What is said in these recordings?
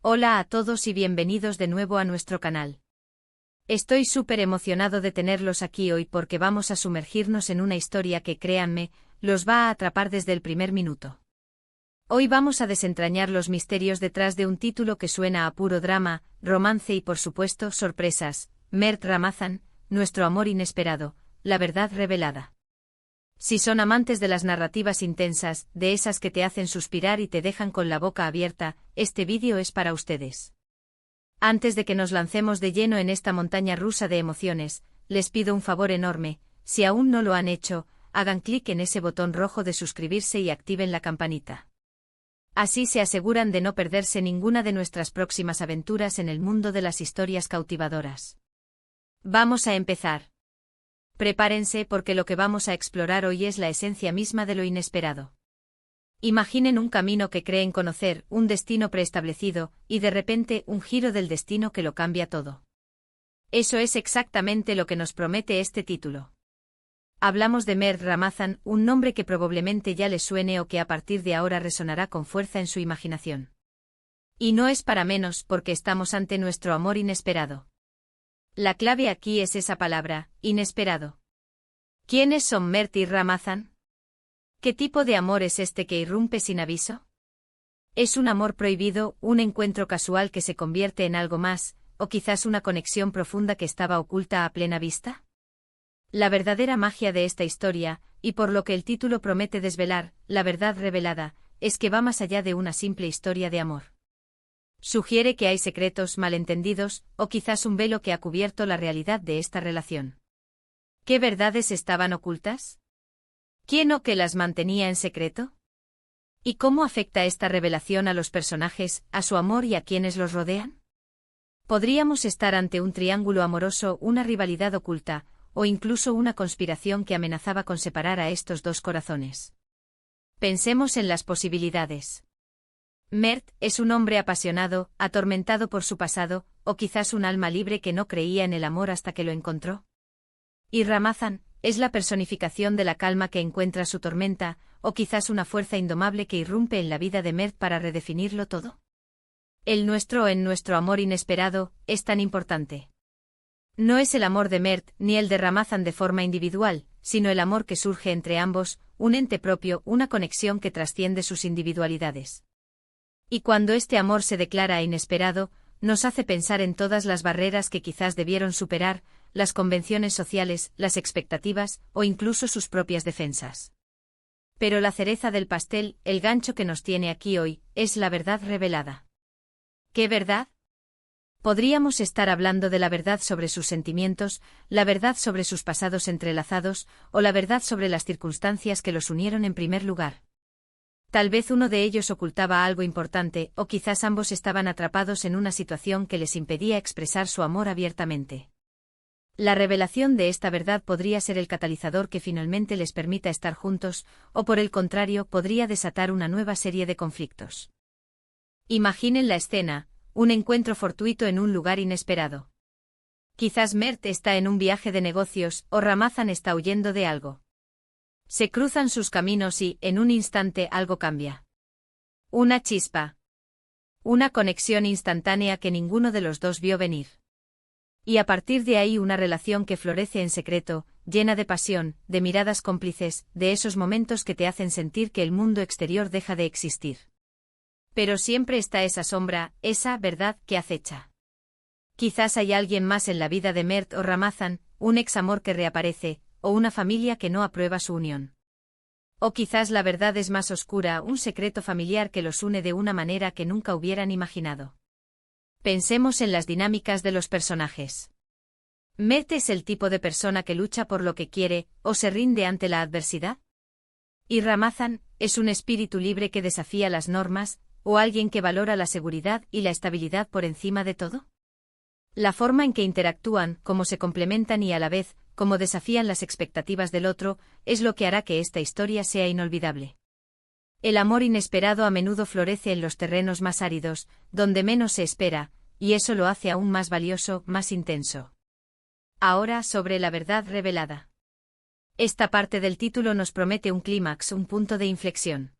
Hola a todos y bienvenidos de nuevo a nuestro canal. Estoy súper emocionado de tenerlos aquí hoy porque vamos a sumergirnos en una historia que, créanme, los va a atrapar desde el primer minuto. Hoy vamos a desentrañar los misterios detrás de un título que suena a puro drama, romance y por supuesto sorpresas. Mert Ramazan, nuestro amor inesperado, la verdad revelada. Si son amantes de las narrativas intensas, de esas que te hacen suspirar y te dejan con la boca abierta, este vídeo es para ustedes. Antes de que nos lancemos de lleno en esta montaña rusa de emociones, les pido un favor enorme: si aún no lo han hecho, hagan clic en ese botón rojo de suscribirse y activen la campanita. Así se aseguran de no perderse ninguna de nuestras próximas aventuras en el mundo de las historias cautivadoras. Vamos a empezar. Prepárense porque lo que vamos a explorar hoy es la esencia misma de lo inesperado. Imaginen un camino que creen conocer, un destino preestablecido, y de repente un giro del destino que lo cambia todo. Eso es exactamente lo que nos promete este título. Hablamos de Mert Ramazan, un nombre que probablemente ya les suene o que a partir de ahora resonará con fuerza en su imaginación. Y no es para menos porque estamos ante nuestro amor inesperado. La clave aquí es esa palabra, inesperado. ¿Quiénes son Mert y Ramazan? ¿Qué tipo de amor es este que irrumpe sin aviso? ¿Es un amor prohibido, un encuentro casual que se convierte en algo más, o quizás una conexión profunda que estaba oculta a plena vista? La verdadera magia de esta historia, y por lo que el título promete desvelar, la verdad revelada, es que va más allá de una simple historia de amor. Sugiere que hay secretos, malentendidos, o quizás un velo que ha cubierto la realidad de esta relación. ¿Qué verdades estaban ocultas? ¿Quién o qué las mantenía en secreto? ¿Y cómo afecta esta revelación a los personajes, a su amor y a quienes los rodean? Podríamos estar ante un triángulo amoroso, una rivalidad oculta, o incluso una conspiración que amenazaba con separar a estos dos corazones. Pensemos en las posibilidades. Mert es un hombre apasionado, atormentado por su pasado, o quizás un alma libre que no creía en el amor hasta que lo encontró. Y Ramazan es la personificación de la calma que encuentra su tormenta, o quizás una fuerza indomable que irrumpe en la vida de Mert para redefinirlo todo. El nuestro en nuestro amor inesperado es tan importante. No es el amor de Mert ni el de Ramazan de forma individual, sino el amor que surge entre ambos, un ente propio, una conexión que trasciende sus individualidades. Y cuando este amor se declara inesperado, nos hace pensar en todas las barreras que quizás debieron superar, las convenciones sociales, las expectativas, o incluso sus propias defensas. Pero la cereza del pastel, el gancho que nos tiene aquí hoy, es la verdad revelada. ¿Qué verdad? Podríamos estar hablando de la verdad sobre sus sentimientos, la verdad sobre sus pasados entrelazados, o la verdad sobre las circunstancias que los unieron en primer lugar. Tal vez uno de ellos ocultaba algo importante, o quizás ambos estaban atrapados en una situación que les impedía expresar su amor abiertamente. La revelación de esta verdad podría ser el catalizador que finalmente les permita estar juntos, o por el contrario podría desatar una nueva serie de conflictos. Imaginen la escena, un encuentro fortuito en un lugar inesperado. Quizás Mert está en un viaje de negocios, o Ramazan está huyendo de algo. Se cruzan sus caminos y, en un instante, algo cambia. Una chispa. Una conexión instantánea que ninguno de los dos vio venir. Y a partir de ahí una relación que florece en secreto, llena de pasión, de miradas cómplices, de esos momentos que te hacen sentir que el mundo exterior deja de existir. Pero siempre está esa sombra, esa verdad que acecha. Quizás hay alguien más en la vida de Mert o Ramazan, un examor que reaparece, o una familia que no aprueba su unión. O quizás la verdad es más oscura, un secreto familiar que los une de una manera que nunca hubieran imaginado. Pensemos en las dinámicas de los personajes. ¿Mert es el tipo de persona que lucha por lo que quiere, o se rinde ante la adversidad? ¿Y Ramazan es un espíritu libre que desafía las normas, o alguien que valora la seguridad y la estabilidad por encima de todo? La forma en que interactúan, cómo se complementan y a la vez, cómo desafían las expectativas del otro, es lo que hará que esta historia sea inolvidable. El amor inesperado a menudo florece en los terrenos más áridos, donde menos se espera, y eso lo hace aún más valioso, más intenso. Ahora sobre la verdad revelada. Esta parte del título nos promete un clímax, un punto de inflexión.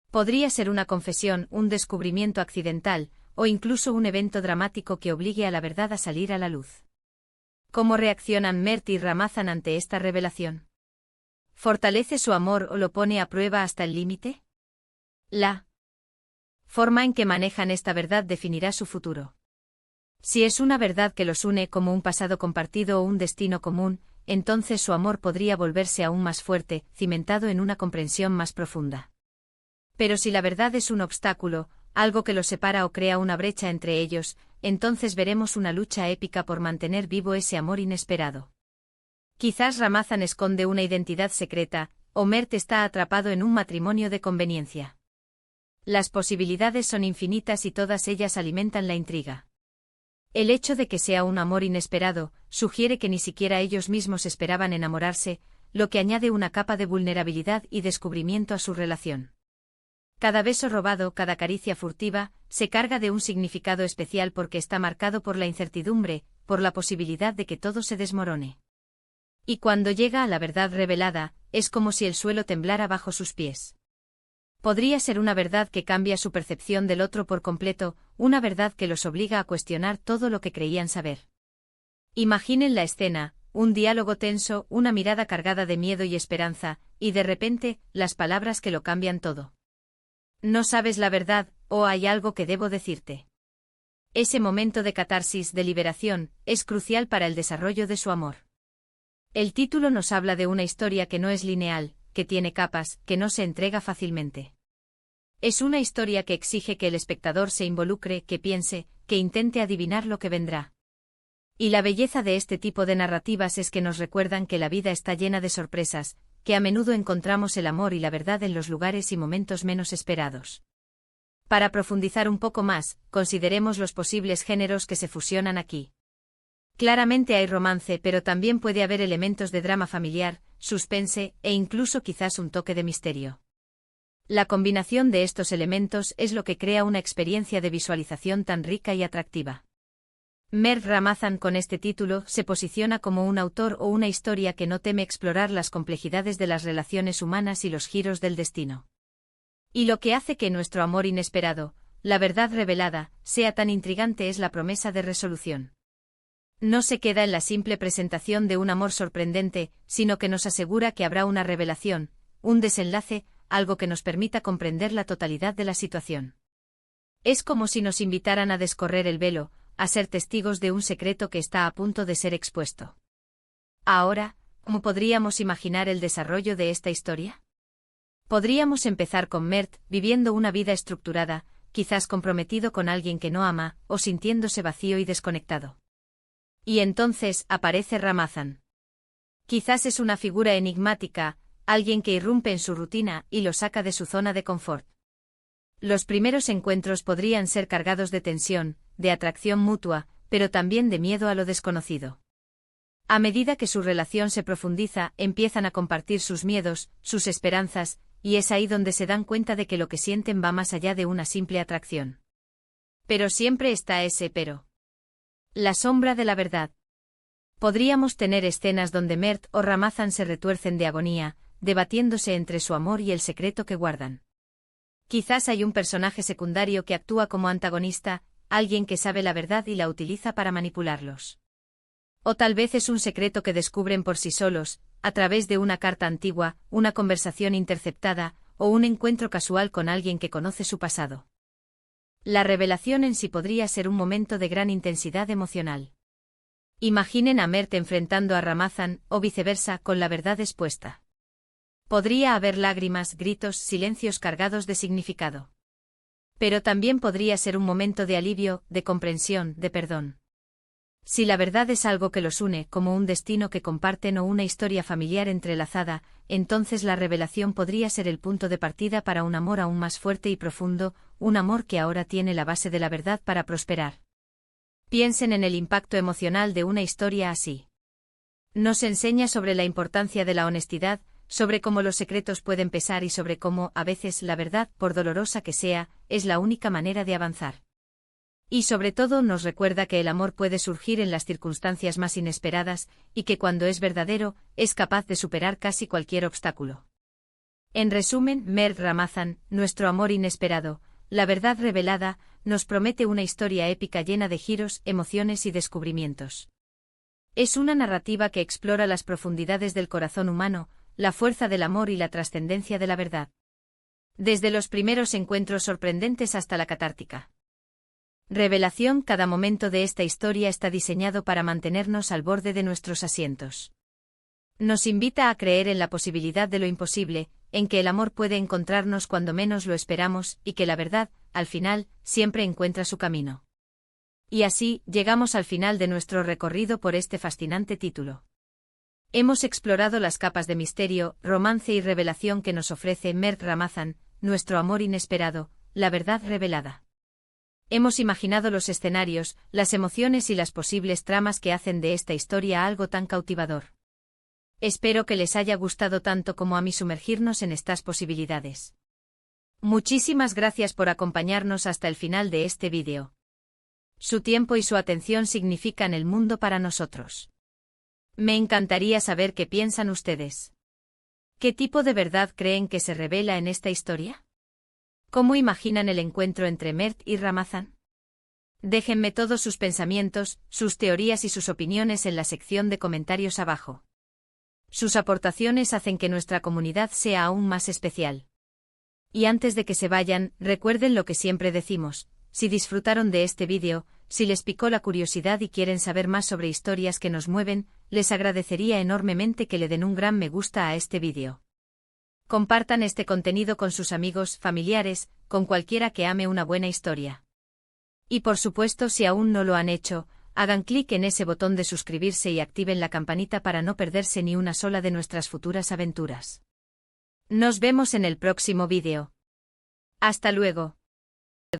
Podría ser una confesión, un descubrimiento accidental, o incluso un evento dramático que obligue a la verdad a salir a la luz. ¿Cómo reaccionan Mert y Ramazan ante esta revelación? ¿Fortalece su amor o lo pone a prueba hasta el límite? La forma en que manejan esta verdad definirá su futuro. Si es una verdad que los une como un pasado compartido o un destino común, entonces su amor podría volverse aún más fuerte, cimentado en una comprensión más profunda. Pero si la verdad es un obstáculo, algo que los separa o crea una brecha entre ellos, entonces veremos una lucha épica por mantener vivo ese amor inesperado. Quizás Ramazan esconde una identidad secreta, o Mert está atrapado en un matrimonio de conveniencia. Las posibilidades son infinitas y todas ellas alimentan la intriga. El hecho de que sea un amor inesperado, sugiere que ni siquiera ellos mismos esperaban enamorarse, lo que añade una capa de vulnerabilidad y descubrimiento a su relación. Cada beso robado, cada caricia furtiva, se carga de un significado especial porque está marcado por la incertidumbre, por la posibilidad de que todo se desmorone. Y cuando llega a la verdad revelada, es como si el suelo temblara bajo sus pies. Podría ser una verdad que cambia su percepción del otro por completo, una verdad que los obliga a cuestionar todo lo que creían saber. Imaginen la escena, un diálogo tenso, una mirada cargada de miedo y esperanza, y de repente, las palabras que lo cambian todo. No sabes la verdad, o hay algo que debo decirte. Ese momento de catarsis, de liberación, es crucial para el desarrollo de su amor. El título nos habla de una historia que no es lineal, que tiene capas, que no se entrega fácilmente. Es una historia que exige que el espectador se involucre, que piense, que intente adivinar lo que vendrá. Y la belleza de este tipo de narrativas es que nos recuerdan que la vida está llena de sorpresas, que a menudo encontramos el amor y la verdad en los lugares y momentos menos esperados. Para profundizar un poco más, consideremos los posibles géneros que se fusionan aquí. Claramente hay romance, pero también puede haber elementos de drama familiar, suspense, e incluso quizás un toque de misterio. La combinación de estos elementos es lo que crea una experiencia de visualización tan rica y atractiva. Mert Ramazan con este título se posiciona como un autor o una historia que no teme explorar las complejidades de las relaciones humanas y los giros del destino. Y lo que hace que nuestro amor inesperado, la verdad revelada, sea tan intrigante es la promesa de resolución. No se queda en la simple presentación de un amor sorprendente, sino que nos asegura que habrá una revelación, un desenlace, algo que nos permita comprender la totalidad de la situación. Es como si nos invitaran a descorrer el velo, a ser testigos de un secreto que está a punto de ser expuesto. Ahora, ¿cómo podríamos imaginar el desarrollo de esta historia? Podríamos empezar con Mert, viviendo una vida estructurada, quizás comprometido con alguien que no ama, o sintiéndose vacío y desconectado. Y entonces aparece Ramazan. Quizás es una figura enigmática, alguien que irrumpe en su rutina y lo saca de su zona de confort. Los primeros encuentros podrían ser cargados de tensión, de atracción mutua, pero también de miedo a lo desconocido. A medida que su relación se profundiza, empiezan a compartir sus miedos, sus esperanzas, y es ahí donde se dan cuenta de que lo que sienten va más allá de una simple atracción. Pero siempre está ese pero. La sombra de la verdad. Podríamos tener escenas donde Mert o Ramazan se retuercen de agonía, debatiéndose entre su amor y el secreto que guardan. Quizás hay un personaje secundario que actúa como antagonista, alguien que sabe la verdad y la utiliza para manipularlos. O tal vez es un secreto que descubren por sí solos, a través de una carta antigua, una conversación interceptada, o un encuentro casual con alguien que conoce su pasado. La revelación en sí podría ser un momento de gran intensidad emocional. Imaginen a Mert enfrentando a Ramazan, o viceversa, con la verdad expuesta. Podría haber lágrimas, gritos, silencios cargados de significado. Pero también podría ser un momento de alivio, de comprensión, de perdón. Si la verdad es algo que los une, como un destino que comparten o una historia familiar entrelazada, entonces la revelación podría ser el punto de partida para un amor aún más fuerte y profundo, un amor que ahora tiene la base de la verdad para prosperar. Piensen en el impacto emocional de una historia así. Nos enseña sobre la importancia de la honestidad, sobre cómo los secretos pueden pesar y sobre cómo, a veces, la verdad, por dolorosa que sea, es la única manera de avanzar. Y sobre todo nos recuerda que el amor puede surgir en las circunstancias más inesperadas, y que cuando es verdadero, es capaz de superar casi cualquier obstáculo. En resumen, Mert Ramazan, nuestro amor inesperado, la verdad revelada, nos promete una historia épica llena de giros, emociones y descubrimientos. Es una narrativa que explora las profundidades del corazón humano, la fuerza del amor y la trascendencia de la verdad. Desde los primeros encuentros sorprendentes hasta la catártica revelación, cada momento de esta historia está diseñado para mantenernos al borde de nuestros asientos. Nos invita a creer en la posibilidad de lo imposible, en que el amor puede encontrarnos cuando menos lo esperamos y que la verdad, al final, siempre encuentra su camino. Y así, llegamos al final de nuestro recorrido por este fascinante título. Hemos explorado las capas de misterio, romance y revelación que nos ofrece Mert Ramazan, nuestro amor inesperado, la verdad revelada. Hemos imaginado los escenarios, las emociones y las posibles tramas que hacen de esta historia algo tan cautivador. Espero que les haya gustado tanto como a mí sumergirnos en estas posibilidades. Muchísimas gracias por acompañarnos hasta el final de este vídeo. Su tiempo y su atención significan el mundo para nosotros. Me encantaría saber qué piensan ustedes. ¿Qué tipo de verdad creen que se revela en esta historia? ¿Cómo imaginan el encuentro entre Mert y Ramazan? Déjenme todos sus pensamientos, sus teorías y sus opiniones en la sección de comentarios abajo. Sus aportaciones hacen que nuestra comunidad sea aún más especial. Y antes de que se vayan, recuerden lo que siempre decimos: si disfrutaron de este vídeo, si les picó la curiosidad y quieren saber más sobre historias que nos mueven, les agradecería enormemente que le den un gran me gusta a este vídeo. Compartan este contenido con sus amigos, familiares, con cualquiera que ame una buena historia. Y por supuesto, si aún no lo han hecho, hagan clic en ese botón de suscribirse y activen la campanita para no perderse ni una sola de nuestras futuras aventuras. Nos vemos en el próximo vídeo. Hasta luego.